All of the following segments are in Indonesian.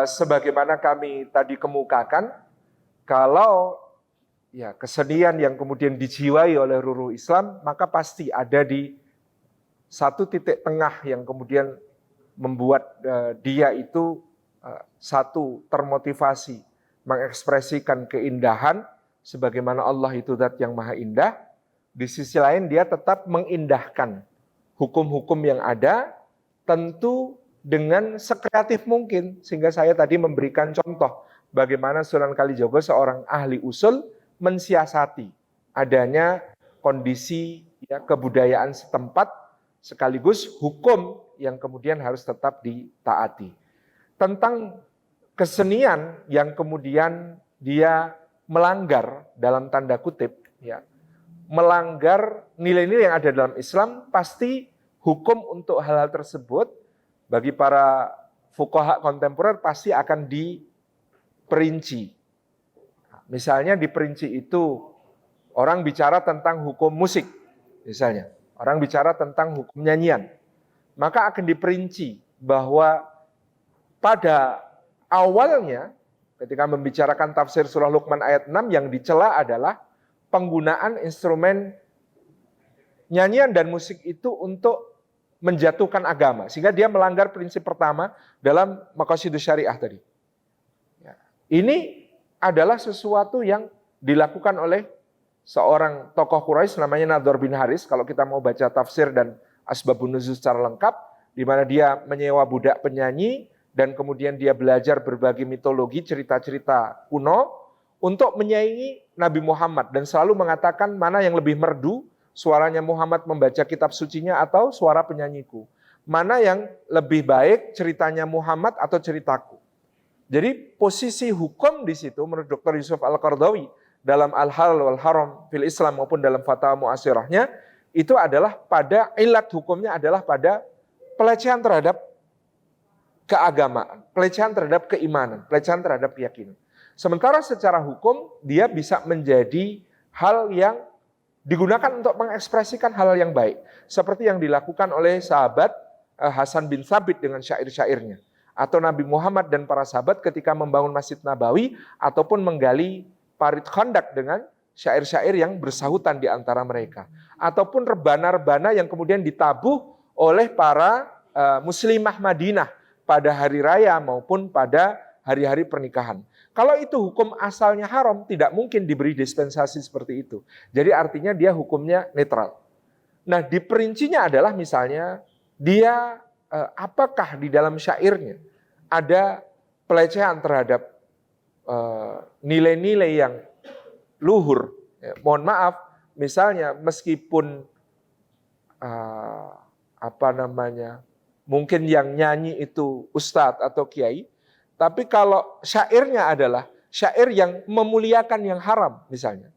sebagaimana kami tadi kemukakan, kalau ya kesenian yang kemudian dijiwai oleh ruruh Islam, maka pasti ada di satu titik tengah yang kemudian membuat dia itu satu termotivasi mengekspresikan keindahan sebagaimana Allah itu zat yang maha indah. Di sisi lain dia tetap mengindahkan hukum-hukum yang ada, tentu dengan sekreatif mungkin. Sehingga saya tadi memberikan contoh bagaimana Sunan Kalijaga seorang ahli usul mensiasati adanya kondisi ya, kebudayaan setempat sekaligus hukum yang kemudian harus tetap ditaati. Tentang kesenian yang kemudian dia melanggar dalam tanda kutip, ya, melanggar nilai-nilai yang ada dalam Islam, pasti hukum untuk hal-hal tersebut bagi para fuqaha kontemporer pasti akan diperinci. Misalnya diperinci itu orang bicara tentang hukum musik, misalnya orang bicara tentang hukum nyanyian, maka akan diperinci bahwa pada awalnya ketika membicarakan tafsir surah Luqman ayat 6 yang dicela adalah penggunaan instrumen nyanyian dan musik itu untuk menjatuhkan agama, sehingga dia melanggar prinsip pertama dalam maqasidus syariah tadi. Ini adalah sesuatu yang dilakukan oleh seorang tokoh Quraisy namanya Nadhr bin Haris. Kalau kita mau baca tafsir dan asbabun nuzul secara lengkap, di mana dia menyewa budak penyanyi dan kemudian dia belajar berbagai mitologi, cerita-cerita kuno untuk menyaingi Nabi Muhammad dan selalu mengatakan mana yang lebih merdu, suaranya Muhammad membaca kitab sucinya atau suara penyanyiku. Mana yang lebih baik, ceritanya Muhammad atau ceritaku. Jadi posisi hukum di situ menurut Dr. Yusuf Al-Qaradawi dalam Al-Halal wal Haram fil Islam maupun dalam Fatwa Mu'asirahnya itu adalah pada ilat hukumnya adalah pada pelecehan terhadap keagamaan, pelecehan terhadap keimanan, pelecehan terhadap keyakinan. Sementara secara hukum dia bisa menjadi hal yang digunakan untuk mengekspresikan hal yang baik. Seperti yang dilakukan oleh sahabat Hasan bin Thabit dengan syair-syairnya. Atau Nabi Muhammad dan para sahabat ketika membangun Masjid Nabawi ataupun menggali parit Khandaq dengan syair-syair yang bersahutan di antara mereka. Ataupun rebana-rebana yang kemudian ditabuh oleh para muslimah Madinah pada hari raya maupun pada hari-hari pernikahan. Kalau itu hukum asalnya haram, tidak mungkin diberi dispensasi seperti itu. Jadi artinya dia hukumnya netral. Nah, diperincinya adalah misalnya dia apakah di dalam syairnya ada pelecehan terhadap nilai-nilai yang luhur. Ya, mohon maaf, misalnya meskipun mungkin yang nyanyi itu ustadz atau kiai, tapi kalau syairnya adalah syair yang memuliakan yang haram misalnya,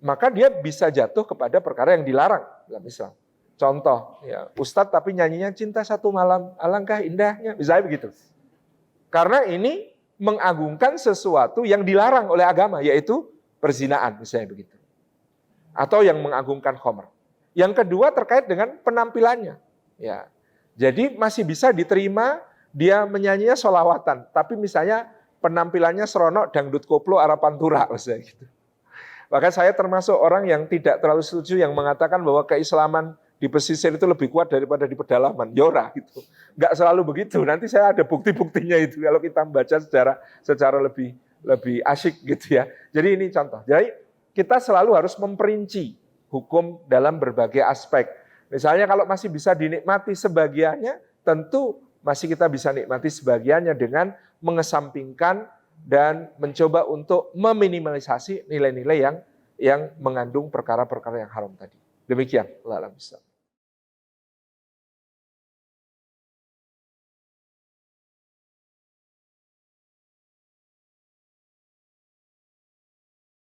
maka dia bisa jatuh kepada perkara yang dilarang dalam Islam. Contoh, ya, ustadz tapi nyanyinya cinta satu malam, alangkah indahnya, misalnya begitu. Karena ini mengagungkan sesuatu yang dilarang oleh agama, yaitu perzinaan, misalnya begitu. Atau yang mengagungkan khamr. Yang kedua terkait dengan penampilannya. Ya. Jadi masih bisa diterima dia menyanyinya sholawatan, tapi misalnya penampilannya seronok dangdut koplo arah pantura, misalnya gitu. Bahkan saya termasuk orang yang tidak terlalu setuju yang mengatakan bahwa keislaman di pesisir itu lebih kuat daripada di pedalaman. Yora gitu. Enggak selalu begitu. Nanti saya ada bukti-buktinya itu kalau kita membaca secara lebih asyik gitu ya. Jadi ini contoh. Jadi kita selalu harus memperinci hukum dalam berbagai aspek. Misalnya kalau masih bisa dinikmati sebagiannya, tentu masih kita bisa nikmati sebagiannya dengan mengesampingkan dan mencoba untuk meminimalisasi nilai-nilai yang mengandung perkara-perkara yang haram tadi. Demikian. Allah alam.